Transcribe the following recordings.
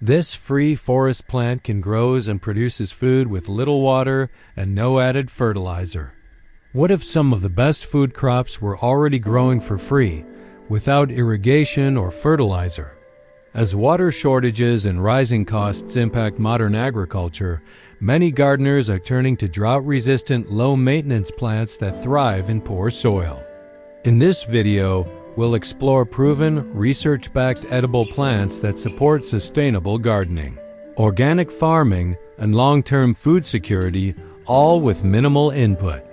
This free forest plant can grow and produces food with little water and no added fertilizer. What if some of the best food crops were already growing for free, without irrigation or fertilizer? As water shortages and rising costs impact modern agriculture, many gardeners are turning to drought-resistant, low-maintenance plants that thrive in poor soil. In this video, we'll explore proven, research-backed edible plants that support sustainable gardening, organic farming, and long-term food security, all with minimal input.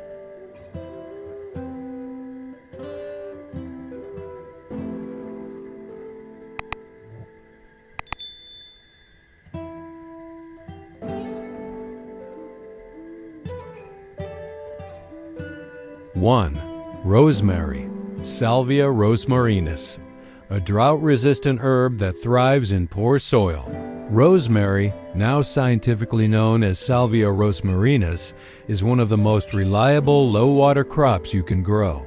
One, rosemary, Salvia rosmarinus, a drought-resistant herb that thrives in poor soil. Rosemary, now scientifically known as Salvia rosmarinus, is one of the most reliable low-water crops you can grow.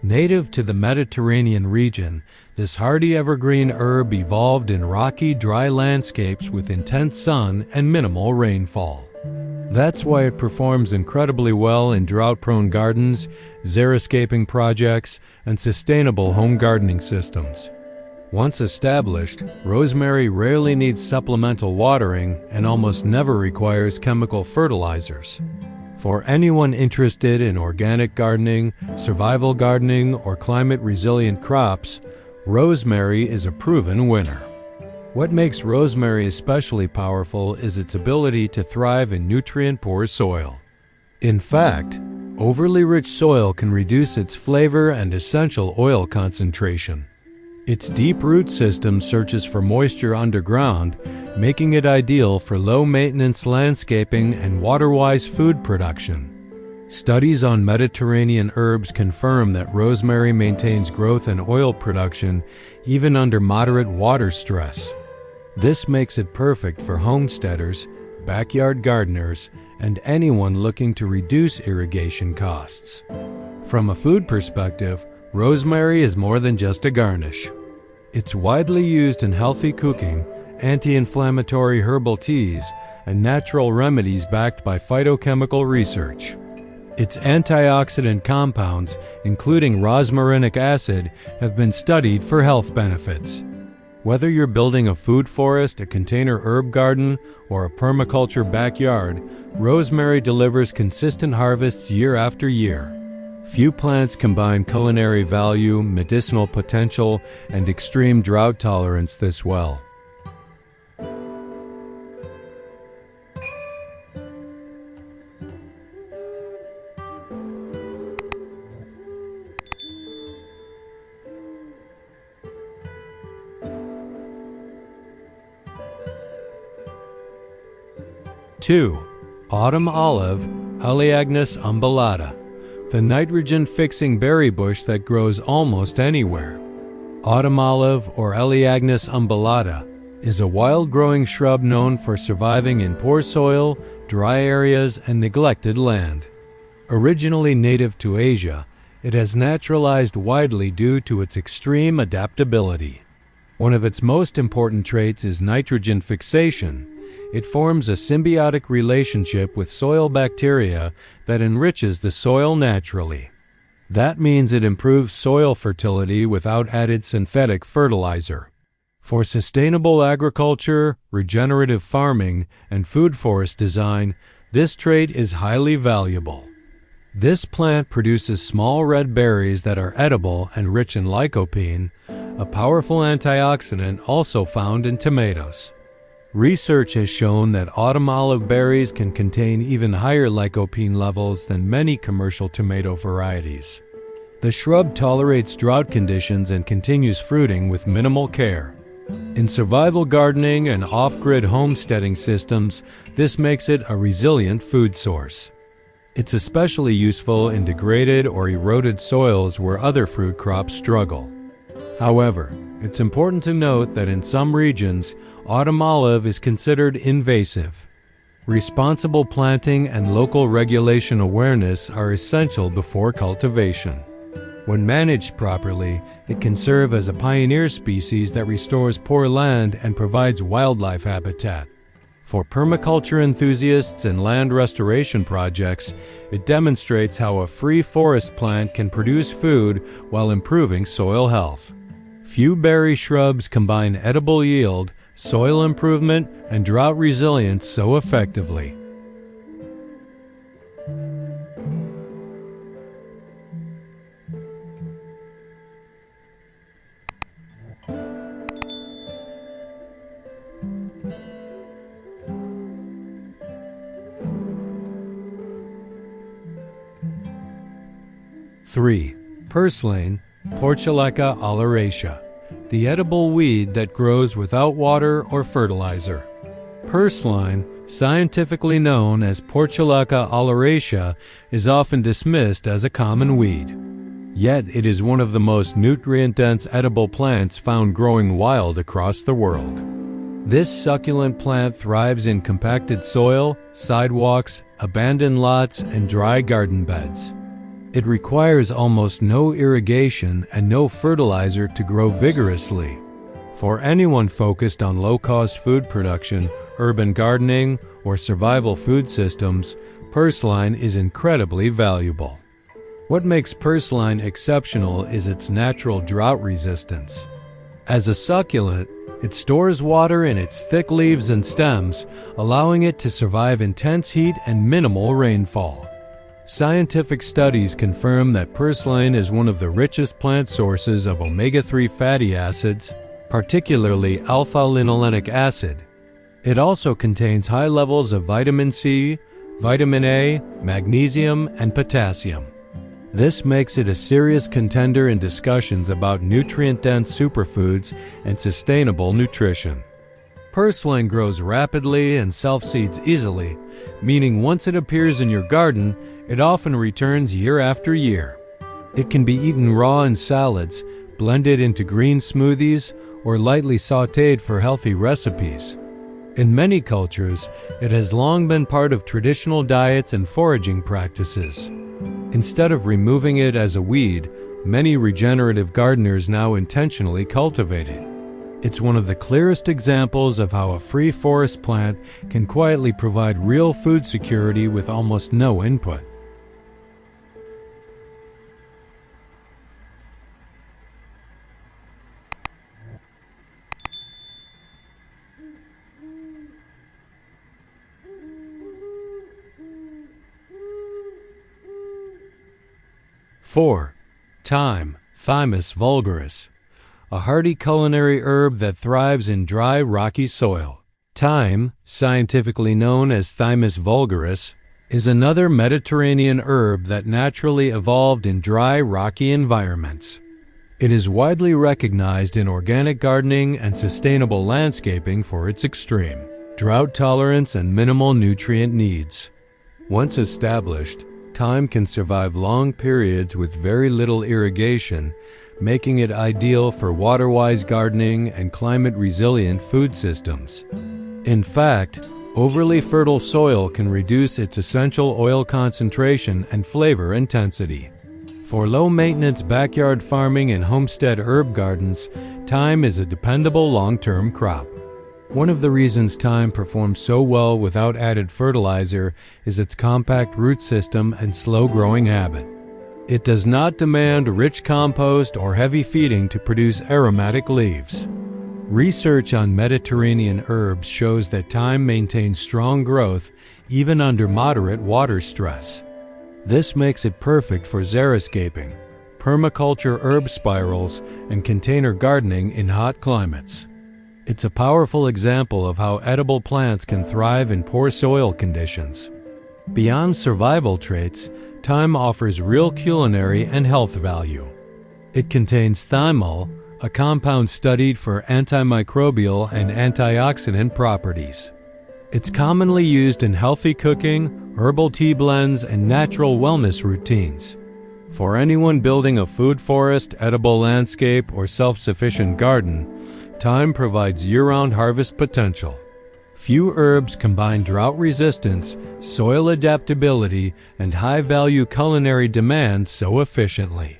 Native to the Mediterranean region, this hardy evergreen herb evolved in rocky, dry landscapes with intense sun and minimal rainfall. That's why it performs incredibly well in drought-prone gardens, xeriscaping projects, and sustainable home gardening systems. Once established, rosemary rarely needs supplemental watering and almost never requires chemical fertilizers. For anyone interested in organic gardening, survival gardening, or climate-resilient crops, rosemary is a proven winner. What makes rosemary especially powerful is its ability to thrive in nutrient-poor soil. In fact, overly rich soil can reduce its flavor and essential oil concentration. Its deep root system searches for moisture underground, making it ideal for low-maintenance landscaping and water-wise food production. Studies on Mediterranean herbs confirm that rosemary maintains growth and oil production even under moderate water stress. This makes it perfect for homesteaders, backyard gardeners, and anyone looking to reduce irrigation costs. From a food perspective, rosemary is more than just a garnish. It's widely used in healthy cooking, anti-inflammatory herbal teas, and natural remedies backed by phytochemical research. Its antioxidant compounds, including rosmarinic acid, have been studied for health benefits. Whether you're building a food forest, a container herb garden, or a permaculture backyard, rosemary delivers consistent harvests year after year. Few plants combine culinary value, medicinal potential, and extreme drought tolerance this well. Two, autumn olive, Elaeagnus umbellata, the nitrogen-fixing berry bush that grows almost anywhere. Autumn olive, or Elaeagnus umbellata, is a wild-growing shrub known for surviving in poor soil, dry areas, and neglected land. Originally native to Asia, it has naturalized widely due to its extreme adaptability. One of its most important traits is nitrogen fixation. It forms a symbiotic relationship with soil bacteria that enriches the soil naturally. That means it improves soil fertility without added synthetic fertilizer. For sustainable agriculture, regenerative farming, and food forest design, this trait is highly valuable. This plant produces small red berries that are edible and rich in lycopene, a powerful antioxidant also found in tomatoes. Research has shown that autumn olive berries can contain even higher lycopene levels than many commercial tomato varieties. The shrub tolerates drought conditions and continues fruiting with minimal care. In survival gardening and off-grid homesteading systems, this makes it a resilient food source. It's especially useful in degraded or eroded soils where other fruit crops struggle. However, it's important to note that in some regions, autumn olive is considered invasive. Responsible planting and local regulation awareness are essential before cultivation. When managed properly, it can serve as a pioneer species that restores poor land and provides wildlife habitat. For permaculture enthusiasts and land restoration projects, it demonstrates how a free forest plant can produce food while improving soil health. Few berry shrubs combine edible yield, soil improvement, and drought resilience so effectively. Three, purslane, Portulaca oleracea, the edible weed that grows without water or fertilizer. Purslane, scientifically known as Portulaca oleracea, is often dismissed as a common weed. Yet it is one of the most nutrient-dense edible plants found growing wild across the world. This succulent plant thrives in compacted soil, sidewalks, abandoned lots, and dry garden beds. It requires almost no irrigation and no fertilizer to grow vigorously. For anyone focused on low-cost food production, urban gardening, or survival food systems, purslane is incredibly valuable. What makes purslane exceptional is its natural drought resistance. As a succulent, it stores water in its thick leaves and stems, allowing it to survive intense heat and minimal rainfall. Scientific studies confirm that purslane is one of the richest plant sources of omega-3 fatty acids, particularly alpha-linolenic acid. It also contains high levels of vitamin C, vitamin A, magnesium, and potassium. This makes it a serious contender in discussions about nutrient-dense superfoods and sustainable nutrition. Purslane grows rapidly and self-seeds easily, meaning once it appears in your garden, it often returns year after year. It can be eaten raw in salads, blended into green smoothies, or lightly sautéed for healthy recipes. In many cultures, it has long been part of traditional diets and foraging practices. Instead of removing it as a weed, many regenerative gardeners now intentionally cultivate it. It's one of the clearest examples of how a free forest plant can quietly provide real food security with almost no input. Four, thyme, Thymus vulgaris, a hardy culinary herb that thrives in dry, rocky soil. Thyme, scientifically known as Thymus vulgaris, is another Mediterranean herb that naturally evolved in dry, rocky environments. It is widely recognized in organic gardening and sustainable landscaping for its extreme drought tolerance and minimal nutrient needs. Once established, thyme can survive long periods with very little irrigation, making it ideal for water-wise gardening and climate-resilient food systems. In fact, overly fertile soil can reduce its essential oil concentration and flavor intensity. For low-maintenance backyard farming and homestead herb gardens, thyme is a dependable long-term crop. One of the reasons thyme performs so well without added fertilizer is its compact root system and slow-growing habit. It does not demand rich compost or heavy feeding to produce aromatic leaves. Research on Mediterranean herbs shows that thyme maintains strong growth even under moderate water stress. This makes it perfect for xeriscaping, permaculture herb spirals, and container gardening in hot climates. It's a powerful example of how edible plants can thrive in poor soil conditions. Beyond survival traits, thyme offers real culinary and health value. It contains thymol, a compound studied for antimicrobial and antioxidant properties. It's commonly used in healthy cooking, herbal tea blends, and natural wellness routines. For anyone building a food forest, edible landscape, or self-sufficient garden, thyme provides year-round harvest potential. Few herbs combine drought resistance, soil adaptability, and high-value culinary demand so efficiently.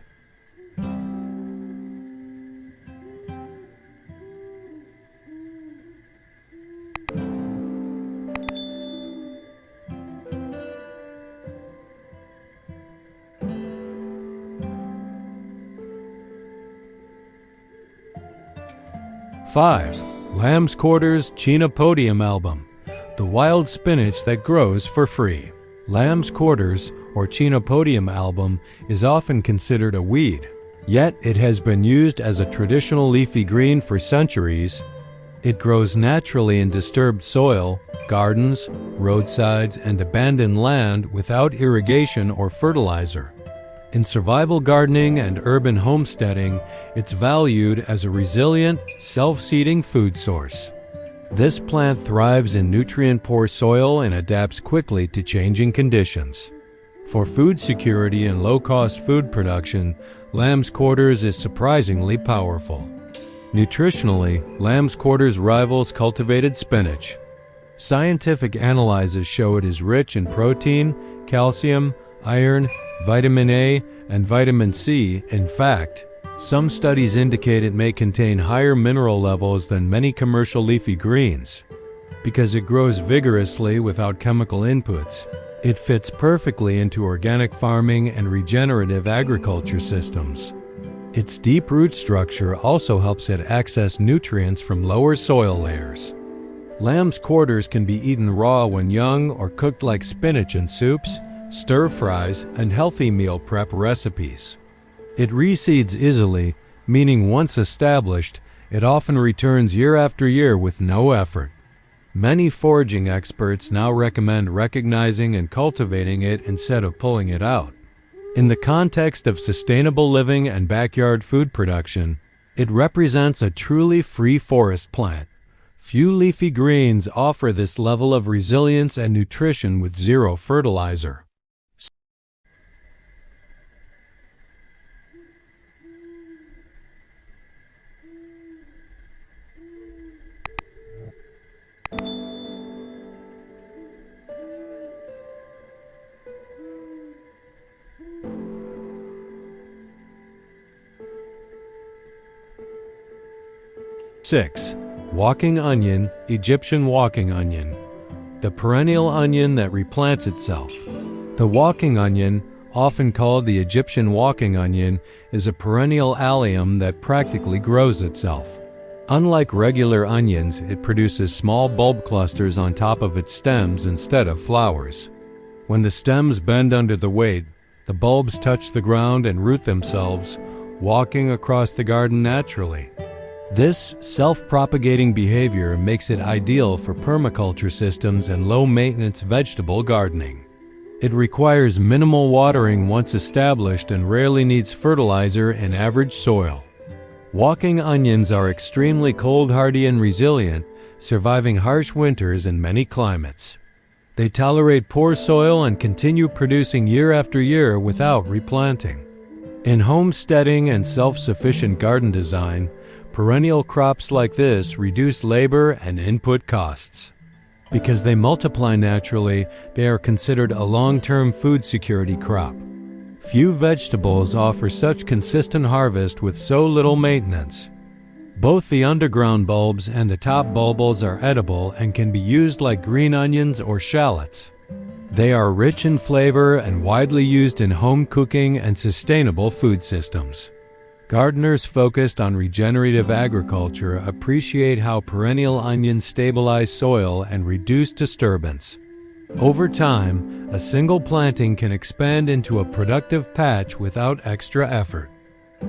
5. Lamb's Quarters Chenopodium album, the wild spinach that grows for free. Lamb's Quarters, or Chenopodium album, is often considered a weed, yet it has been used as a traditional leafy green for centuries. It grows naturally in disturbed soil, gardens, roadsides, and abandoned land without irrigation or fertilizer. In survival gardening and urban homesteading, it's valued as a resilient, self-seeding food source. This plant thrives in nutrient-poor soil and adapts quickly to changing conditions. For food security and low-cost food production, Lamb's Quarters is surprisingly powerful. Nutritionally, Lamb's Quarters rivals cultivated spinach. Scientific analyses show it is rich in protein, calcium, iron, vitamin A, and vitamin C. In fact, some studies indicate it may contain higher mineral levels than many commercial leafy greens. Because it grows vigorously without chemical inputs, it fits perfectly into organic farming and regenerative agriculture systems. Its deep root structure also helps it access nutrients from lower soil layers. Lamb's Quarters can be eaten raw when young or cooked like spinach in soups, stir-fries, and healthy meal prep recipes. It reseeds easily, meaning once established, it often returns year after year with no effort. Many foraging experts now recommend recognizing and cultivating it instead of pulling it out. In the context of sustainable living and backyard food production, it represents a truly free forest plant. Few leafy greens offer this level of resilience and nutrition with zero fertilizer. Six. Walking onion, Egyptian walking onion, the perennial onion that replants itself. The walking onion, often called the Egyptian walking onion, is a perennial allium that practically grows itself. Unlike regular onions, it produces small bulb clusters on top of its stems instead of flowers. When the stems bend under the weight, the bulbs touch the ground and root themselves, walking across the garden naturally. This self-propagating behavior makes it ideal for permaculture systems and low-maintenance vegetable gardening. It requires minimal watering once established and rarely needs fertilizer in average soil. Walking onions are extremely cold-hardy and resilient, surviving harsh winters in many climates. They tolerate poor soil and continue producing year after year without replanting. In homesteading and self-sufficient garden design, perennial crops like this reduce labor and input costs. Because they multiply naturally, they are considered a long-term food security crop. Few vegetables offer such consistent harvest with so little maintenance. Both the underground bulbs and the top bulbils are edible and can be used like green onions or shallots. They are rich in flavor and widely used in home cooking and sustainable food systems. Gardeners focused on regenerative agriculture appreciate how perennial onions stabilize soil and reduce disturbance. Over time, a single planting can expand into a productive patch without extra effort.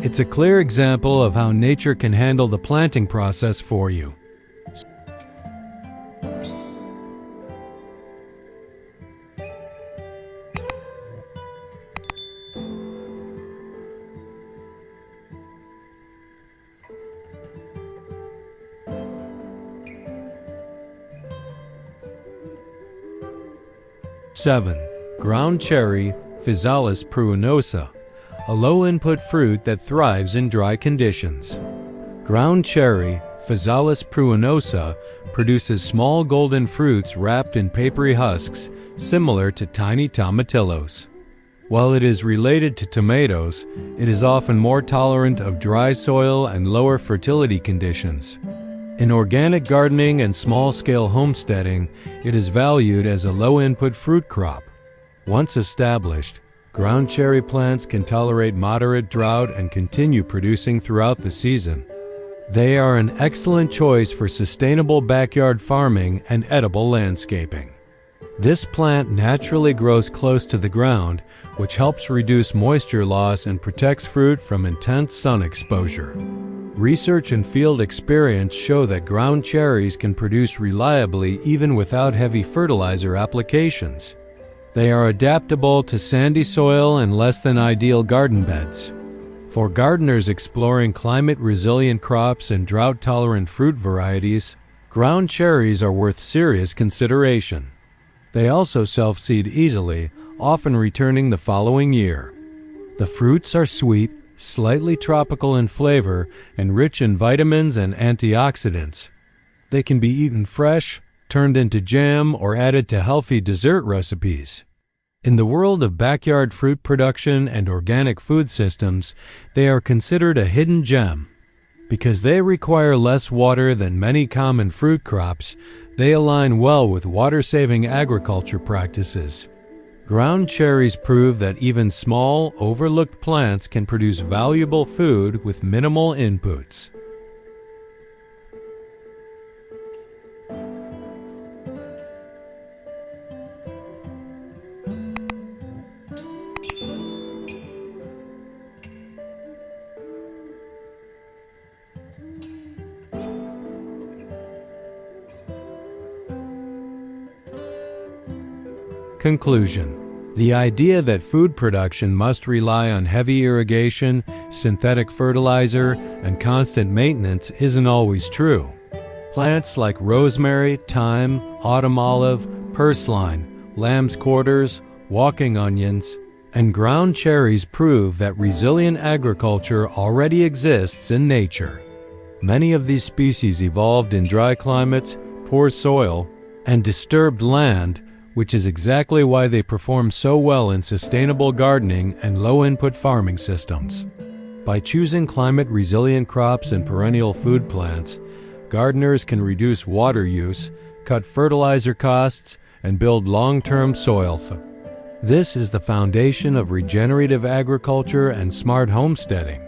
It's a clear example of how nature can handle the planting process for you. Seven. Ground cherry, Physalis pruinosa, a low-input fruit that thrives in dry conditions. Ground cherry, Physalis pruinosa, produces small golden fruits wrapped in papery husks, similar to tiny tomatillos. While it is related to tomatoes, it is often more tolerant of dry soil and lower fertility conditions. In organic gardening and small-scale homesteading, it is valued as a low-input fruit crop. Once established, ground cherry plants can tolerate moderate drought and continue producing throughout the season. They are an excellent choice for sustainable backyard farming and edible landscaping. This plant naturally grows close to the ground, which helps reduce moisture loss and protects fruit from intense sun exposure. Research and field experience show that ground cherries can produce reliably even without heavy fertilizer applications. They are adaptable to sandy soil and less than ideal garden beds. For gardeners exploring climate-resilient crops and drought-tolerant fruit varieties, ground cherries are worth serious consideration. They also self-seed easily, often returning the following year. The fruits are sweet, slightly tropical in flavor, and rich in vitamins and antioxidants. They can be eaten fresh, turned into jam, or added to healthy dessert recipes. In the world of backyard fruit production and organic food systems, they are considered a hidden gem. Because they require less water than many common fruit crops, they align well with water-saving agriculture practices. Ground cherries prove that even small, overlooked plants can produce valuable food with minimal inputs. Conclusion: the idea that food production must rely on heavy irrigation, synthetic fertilizer, and constant maintenance isn't always true. Plants like rosemary, thyme, autumn olive, purslane, lamb's quarters, walking onions, and ground cherries prove that resilient agriculture already exists in nature. Many of these species evolved in dry climates, poor soil, and disturbed land, which is exactly why they perform so well in sustainable gardening and low-input farming systems. By choosing climate-resilient crops and perennial food plants, gardeners can reduce water use, cut fertilizer costs, and build long-term soil. This is the foundation of regenerative agriculture and smart homesteading.